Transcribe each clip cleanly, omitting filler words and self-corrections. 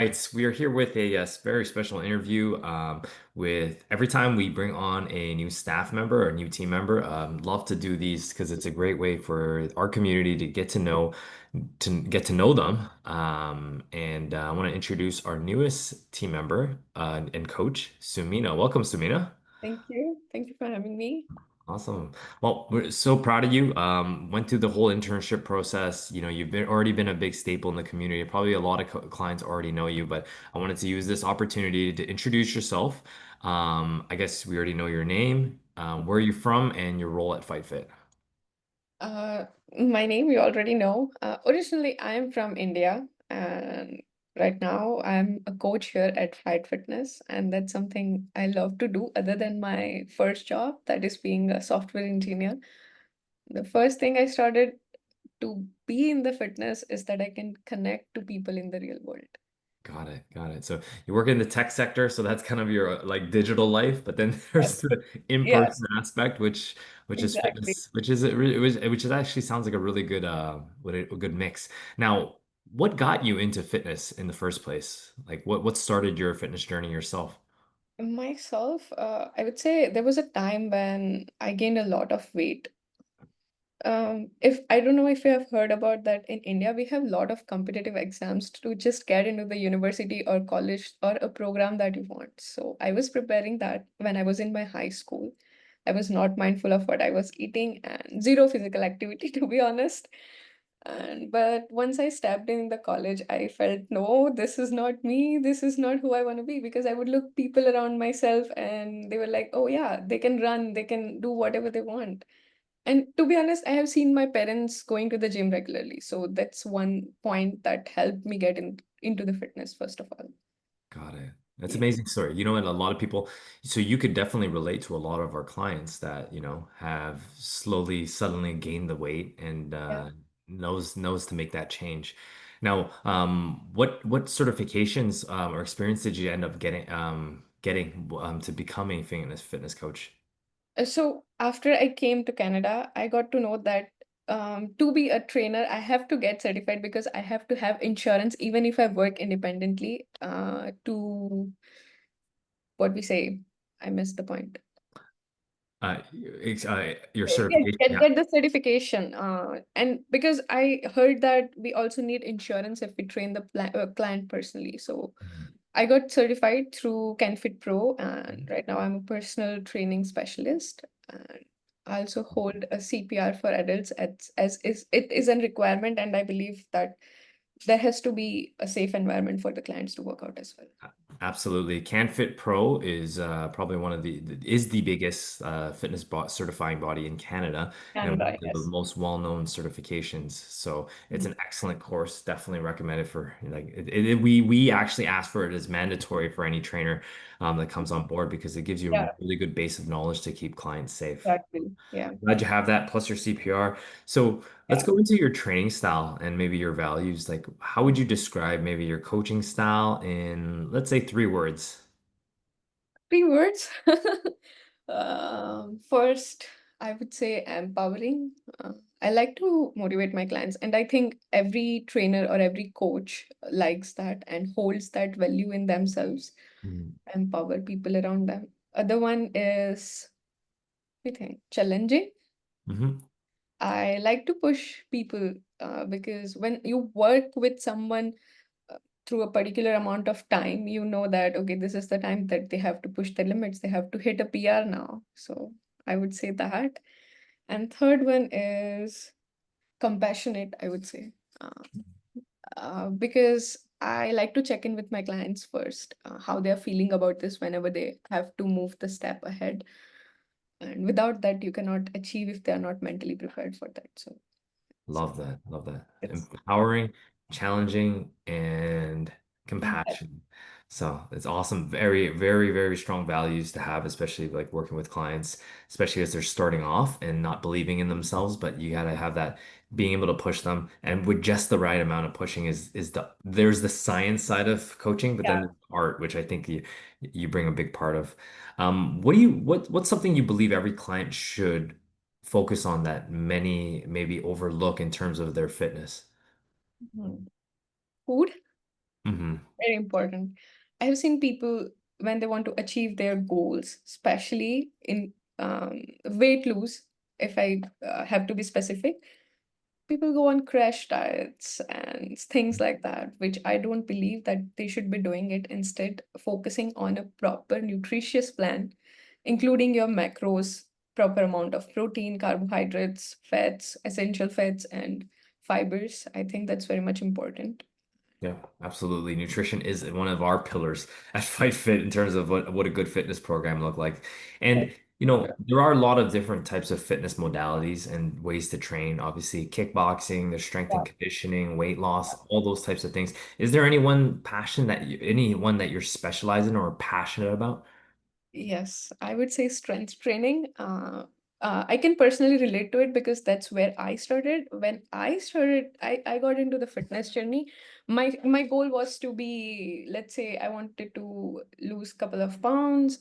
Right, we are here with a very special interview with every time we bring on a new staff member or a new team member. Love to do these because it's a great way for our community to get to know them. And I want to introduce our newest team member and coach, Sumina. Welcome, Sumina. Thank you. Thank you for having me. Awesome. Well, we're so proud of you. Went through the whole internship process. You know, you've been already been a big staple in the community. Probably a lot of clients already know you, but I wanted to use this opportunity to introduce yourself. I guess we already know your name, where are you from, and your role at FightFit. Uh, my name you already know. Originally, I am from India, and right now I'm a coach here at Fight Fitness, and that's something I love to do other than my first job, that is being a software engineer. The first thing I started to be in the fitness is that I can connect to people in the real world. Got it. Got it. So you work in the tech sector, so that's kind of your like digital life, but then there's Yes. the Yeah, in-person aspect, which is exactly. fitness, which is which is actually sounds like a really good a good mix. Now, what got you into fitness in the first place? Like what started your fitness journey yourself? Myself, I would say there was a time when I gained a lot of weight. If I don't know if you have heard about that in India, we have a lot of competitive exams to just get into the university or college or a program that you want. So I was preparing that when I was in my high school. I was not mindful of what I was eating and zero physical activity, to be honest. And but once I stepped in the college, I felt no, this is not me. This is not who I want to be because I would look people around myself and they were like, oh yeah, they can run, they can do whatever they want. And to be honest, I have seen my parents going to the gym regularly. So that's one point that helped me get into the fitness, first of all. Got it. That's Yeah. amazing story. You know, and a lot of people, so you could definitely relate to a lot of our clients that, have slowly, suddenly gained the weight and Yeah. knows to make that change. Now, what certifications or experience did you end up getting to becoming a fitness coach? So after I came to Canada, I got to know that to be a trainer, I have to get certified because I have to have insurance even if I work independently. To what we say, I missed the point. Your Yes, certification. get Yeah. get the certification. And because I heard that we also need insurance if we train the client personally. So I got certified through CanFitPro, and right now I'm a personal training specialist. And I also hold a CPR for adults as is it is a requirement, and I believe that there has to be a safe environment for the clients to work out as well. Absolutely. CanFit Pro is probably one of is the biggest fitness certifying body in Canada and one Canada, of the yes. most well-known certifications. So it's Mhm. an excellent course. Definitely recommend it for like we actually ask for it as mandatory for any trainer that comes on board because it gives you Yeah, a really good base of knowledge to keep clients safe. exactly. Yeah. Glad you have that plus your CPR. So let's Yeah. go into your training style and maybe your values. Like, how would you describe maybe your coaching style in, let's say, 3 words? 3 words. First, I would say empowering. I like to motivate my clients, and I think every trainer or every coach likes that and holds that value in themselves. Empower people around them. Other one is, I think, challenging. Mm-hmm. I like to push people because when you work with someone through a particular amount of time, you know that, okay, this is the time that they have to push the limits, they have to hit a PR now. So I would say that. And third one is compassionate, I would say, because I like to check in with my clients first, how they're feeling about this whenever they have to move the step ahead. And without that, you cannot achieve if they are not mentally prepared for that. So Love that. Love that. it's Empowering, challenging, and compassion. compassion. So it's awesome. Very, very, very strong values to have, especially like working with clients, especially as they're starting off and not believing in themselves. But you got to have that being able to push them. And with just the right amount of pushing is there's the science side of coaching, but then Yeah. there's art, which I think you bring a big part of. What's something you believe every client should focus on that many maybe overlook in terms of their fitness? Mhm. Food. Hmm. Very important. I have seen people when they want to achieve their goals, especially in weight lose, if I have to be specific, people go on crash diets and things like that, which I don't believe that they should be doing it. Instead, focusing on a proper nutritious plan, including your macros, proper amount of protein, carbohydrates, fats, essential fats, and fibers. I think that's very much important. Yeah, absolutely. Nutrition is one of our pillars at FightFit in terms of what a good fitness program look like. And there are a lot of different types of fitness modalities and ways to train. Obviously, kickboxing, there's strength Yeah. and conditioning, weight loss, all those types of things. Is there anyone that you're specializing or passionate about? Yes, I would say strength training. I can personally relate to it because that's where I started. When I started, I got into the fitness journey. My goal was to be, let's say, I wanted to lose a couple of pounds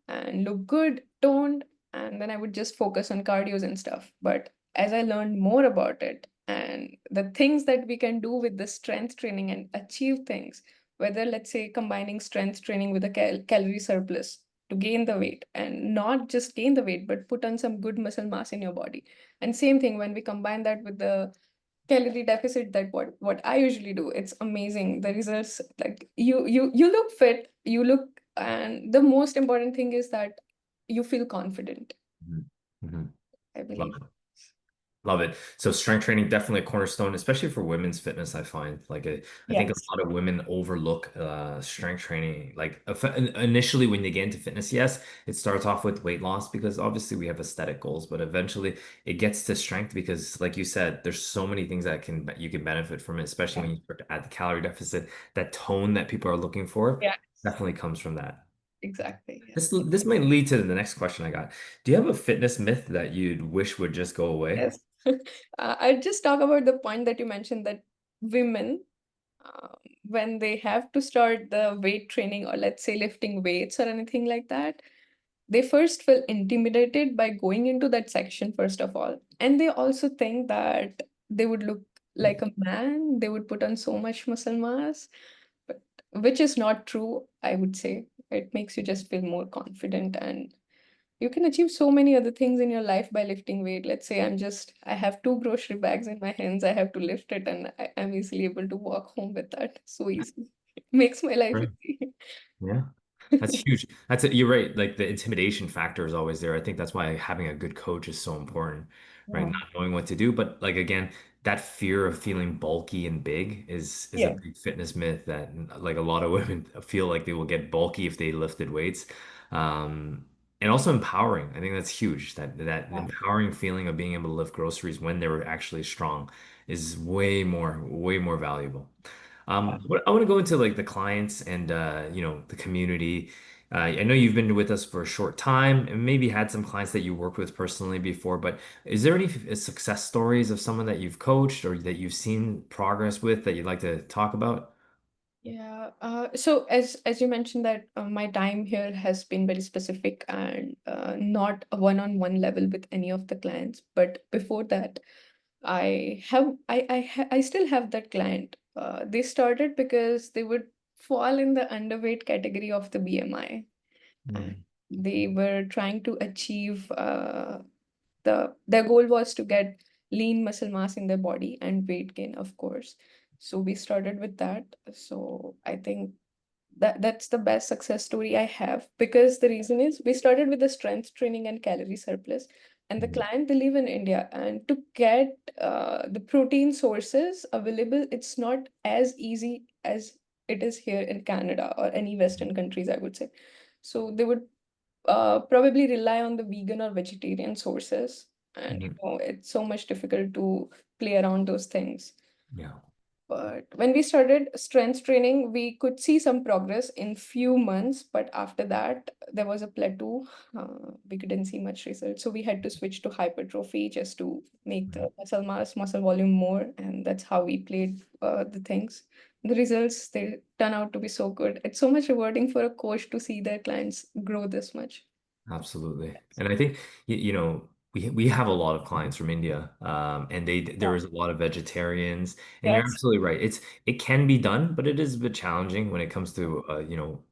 and look good, toned, and then I would just focus on cardios and stuff. But as I learned more about it and the things that we can do with the strength training and achieve things, whether let's say combining strength training with a calorie surplus to gain the weight and not just gain the weight but put on some good muscle mass in your body, and same thing when we combine that with the calorie deficit, that what I usually do, it's amazing the results. Like you look fit, you look, and the most important thing is that you feel confident, Mhm. Mhm. I Love believe. it. Love it. So strength training definitely a cornerstone, especially for women's fitness. I find I think a Yes. lot of women overlook strength training. Like initially, when they get into fitness, yes, it starts off with weight loss because obviously we have aesthetic goals, but eventually it gets to strength because, like you said, there's so many things that you can benefit from it, especially Yeah. when you start to add the calorie deficit. That tone that people are looking for Yeah. definitely comes from that. Exactly. Yeah. This might lead to the next question I got. Do you have a fitness myth that you'd wish would just go away? Yes. I'll just talk about the point that you mentioned that women, when they have to start the weight training or let's say lifting weights or anything like that, they first feel intimidated by going into that section, first of all. And they also think that they would look like a man, they would put on so much muscle mass, but which is not true, I would say. It makes you just feel more confident and you can achieve so many other things in your life by lifting weight. Let's say I have two grocery bags in my hands, I have to lift it, and I'm easily able to walk home with that so easy. It makes my life easy. Yeah. That's huge. You're right. Like the intimidation factor is always there. I think that's why having a good coach is so important, right? Yeah. Not knowing what to do, but like again, that fear of feeling bulky and big is a Yeah. big fitness myth that like a lot of women feel like they will get bulky if they lifted weights. And also empowering. I think that's huge. That Yeah. empowering feeling of being able to lift groceries when they were actually strong is way more valuable. I want to go into like the clients and the community. I know you've been with us for a short time and maybe had some clients that you worked with personally before, but is there any success stories of someone that you've coached or that you've seen progress with that you'd like to talk about? Yeah. So as you mentioned that my time here has been very specific and not a one-on-one level with any of the clients. But before that, I still have that client. They started because they would fall in the underweight category of the BMI. And Mm, they were trying to achieve their goal was to get lean muscle mass in their body and weight gain, of course. So we started with that. So I think that's the best success story I have, because the reason is we started with the strength training and calorie surplus, and the mm, client they live in India, and to get the protein sources available, it's not as easy as it is here in Canada or any Western countries, I would say. So they would probably rely on the vegan or vegetarian sources, and mm. it's so much difficult to play around those things. Yeah, But when we started strength training, we could see some progress in few months. But after that, there was a plateau. We couldn't see much result. So we had to switch to hypertrophy just to make mm, the muscle mass, muscle volume more. And that's how we played the things. The results, they turn out to be so good. It's so much rewarding for a coach to see their clients grow this much. absolutely. And I think you know. we have a lot of clients from India, and Yeah. there is a lot of vegetarians, and you're Yes. absolutely right. It can be done, but it is a bit challenging when it comes to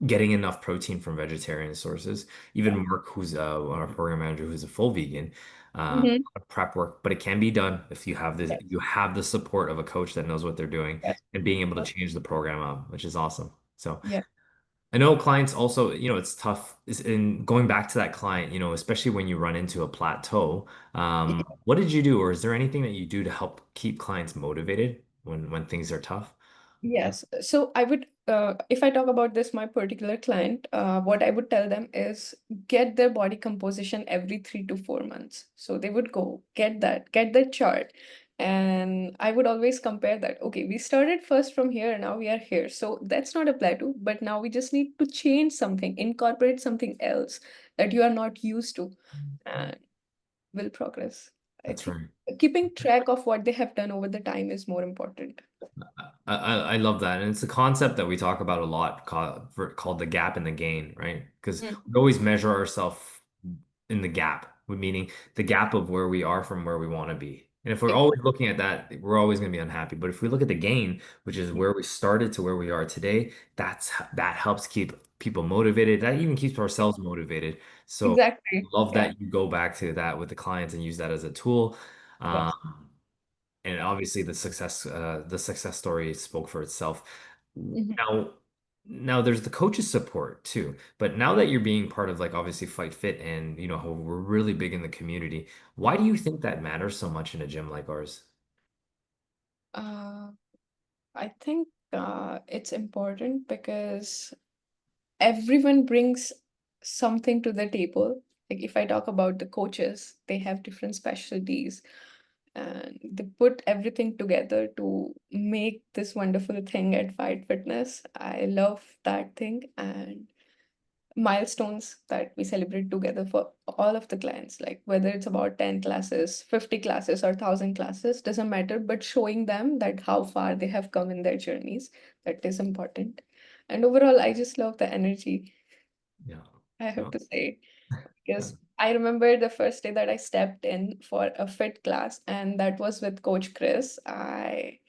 getting enough protein from vegetarian sources. Even Mark, who's our program manager, who's a full vegan, Hmm. prep work, but it can be done if Yes. you have the support of a coach that knows what they're doing Yes. and being able to change the program up, which is awesome. So Yeah. I know clients also, it's tough is in going back to that client, especially when you run into a plateau. What did you do, or is there anything that you do to help keep clients motivated when things are tough? Yes. So I would, if I talk about this, my particular client, what I would tell them is get their body composition every 3 to 4 months. So they would go get that chart. And I would always compare that. Okay, we started first from here, and now we are here. So that's not a plateau, but now we just need to change something, incorporate something else that you are not used to, and will progress. I That's think right. keeping track of what they have done over the time is more important. I love that. And it's a concept that we talk about a lot called the gap and the gain, right? Because Mm. we always measure ourselves in the gap, meaning the gap of where we are from where we want to be. And if we're always looking at that, we're always going to be unhappy. But if we look at the gain, which is where we started to where we are today, that helps keep people motivated. That even keeps ourselves motivated. So Exactly. love Yeah. that you go back to that with the clients and use that as a tool. Yes. And obviously the success story spoke for itself. Mhm. Now, now there's the coach's support too. But now that you're being part of like obviously Fight Fit and how we're really big in the community, why do you think that matters so much in a gym like ours? Uh, I think it's important because everyone brings something to the table. Like if I talk about the coaches, they have different specialties and they put everything together to make this wonderful thing at Fight Fitness. I love that thing, and milestones that we celebrate together for all of the clients, like whether it's about 10 classes, 50 classes, or 1,000 classes, doesn't matter, but showing them that how far they have come in their journeys, that is important. And overall, I just love the energy, Yeah. I have No, to say, yeah. because I remember the first day that I stepped in for a fit class, and that was with Coach Chris. I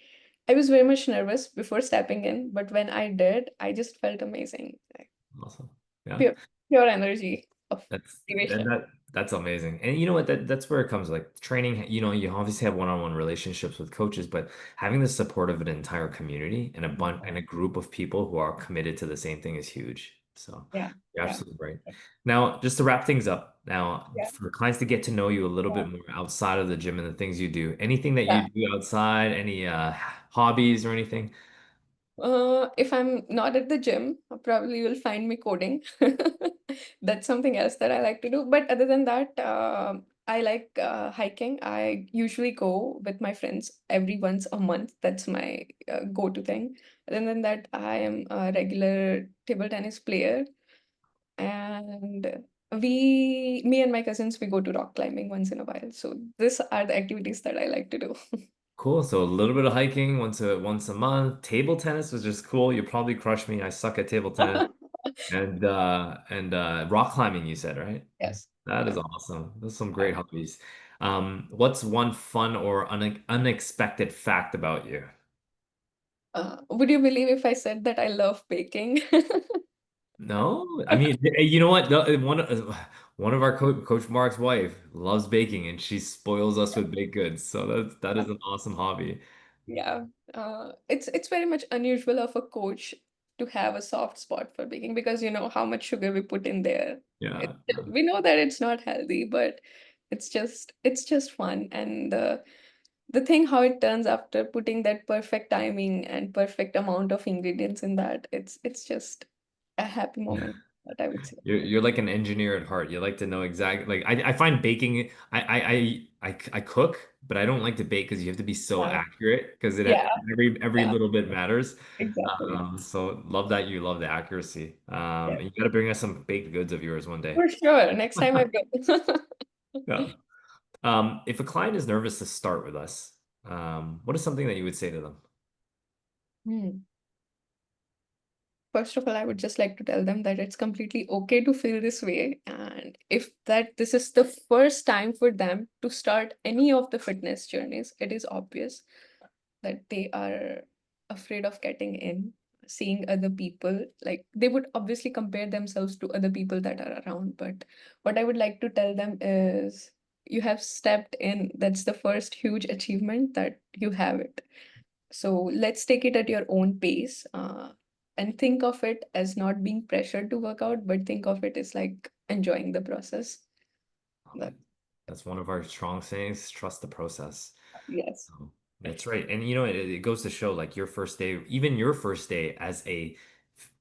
was very much nervous before stepping in, but when I did, I just felt amazing. Like Awesome. Yeah. pure, pure energy of And motivation. that's amazing. And you know what? That's where it comes like training, you obviously have one-on-one relationships with coaches, but having the support of an entire community and and a group of people who are committed to the same thing is huge. So Yeah, you're yeah, absolutely right. Now, just to wrap things up, now yeah, for clients to get to know you a little yeah, bit more outside of the gym and the things you do, anything that yeah. you do outside, any hobbies or anything? If I'm not at the gym, probably you'll find me coding. That's something else that I like to do. But other than that, I like hiking. I usually go with my friends every once a month. That's my go-to thing. Other than that, I am a regular table tennis player, and me and my cousins, we go to rock climbing once in a while. So these are the activities that I like to do. Cool. So a little bit of hiking once a month. Table tennis was just cool. You probably crush me. I suck at table tennis. And rock climbing, you said, right? Yes. That is Yeah. awesome. Those are some great hobbies. What's one fun or unexpected fact about you? Would you believe if I said that I love baking? No, I mean, you know what? One of our Coach Mark's wife loves baking, and she spoils us with baked goods. So that is an awesome hobby. Yeah, it's very much unusual of a coach to have a soft spot for baking because you know how much sugar we put in there. It, Yeah. we know that it's not healthy, but it's just fun, and the thing how it turns after putting that perfect timing and perfect amount of ingredients in that, it's just a happy moment that I would say. You're like an engineer at heart. You like to know exactly like I find baking I cook, but I don't like to bake because you have to be so Yeah, accurate because yeah, every yeah, little bit matters. exactly. So love that you love the accuracy. Yeah, And you got to bring us some baked goods of yours one day. for sure. Next time I go. Yeah. If a client is nervous to start with us, what is something that you would say to them? Hmm. First of all, I would just like to tell them that it's completely okay to feel this way. And if that this is the first time for them to start any of the fitness journeys, it is obvious that they are afraid of getting in, seeing other people. Like they would obviously compare themselves to other people that are around. But what I would like to tell them is you have stepped in. That's the first huge achievement that you have it. So let's take it at your own pace, and think of it as not being pressured to work out, but think of it as like enjoying the process. Love That, it. That's one of our strong sayings, trust the process. yes. So, that's right. And it goes to show like your first day, even your first day as a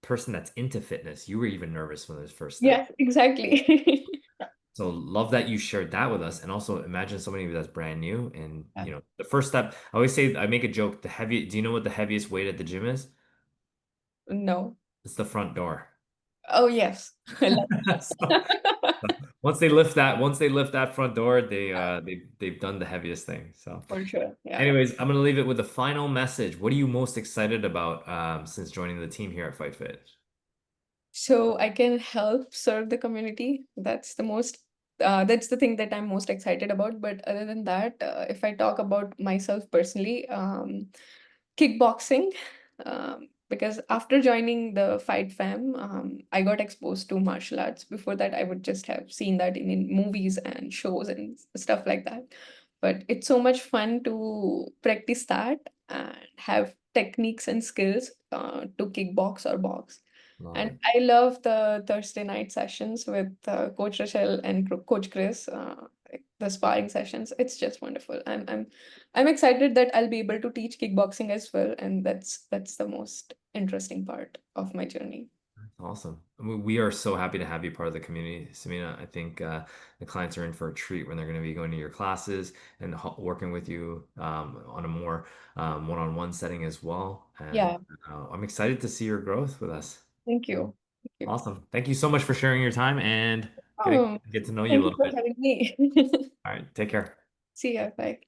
person that's into fitness, you were even nervous when it was first step. Yes, exactly. So love that you shared that with us. And also imagine somebody that's brand new. And Yeah. the first step, I always say, I make a joke, do you know what the heaviest weight at the gym is? No. It's the front door. Oh, yes. I love So that. once they lift that front door, they've done the heaviest thing. So For sure. Yeah. anyways, I'm gonna leave it with the final message. What are you most excited about since joining the team here at FightFit? So I can help serve the community. That's the thing that I'm most excited about. But other than that, if I talk about myself personally, kickboxing, because after joining the Fight Fam, I got exposed to martial arts. Before that, I would just have seen that in movies and shows and stuff like that. But it's so much fun to practice that and have techniques and skills to kickbox or box. Love And it. I love the Thursday night sessions with Coach Rochelle and Coach Chris, like the sparring sessions. It's just wonderful. I'm excited that I'll be able to teach kickboxing as well, and that's the most interesting part of my journey. Awesome. We are so happy to have you part of the community, Samina. I think the clients are in for a treat when they're going to be going to your classes and working with you on a more one-on-one setting as well. And Yeah, I'm excited to see your growth with us. thank you. Thank you. Awesome. Thank you so much for sharing your time and Um, get to know you a Thank you little for bit. having me. All right. Take care. See ya. Bye.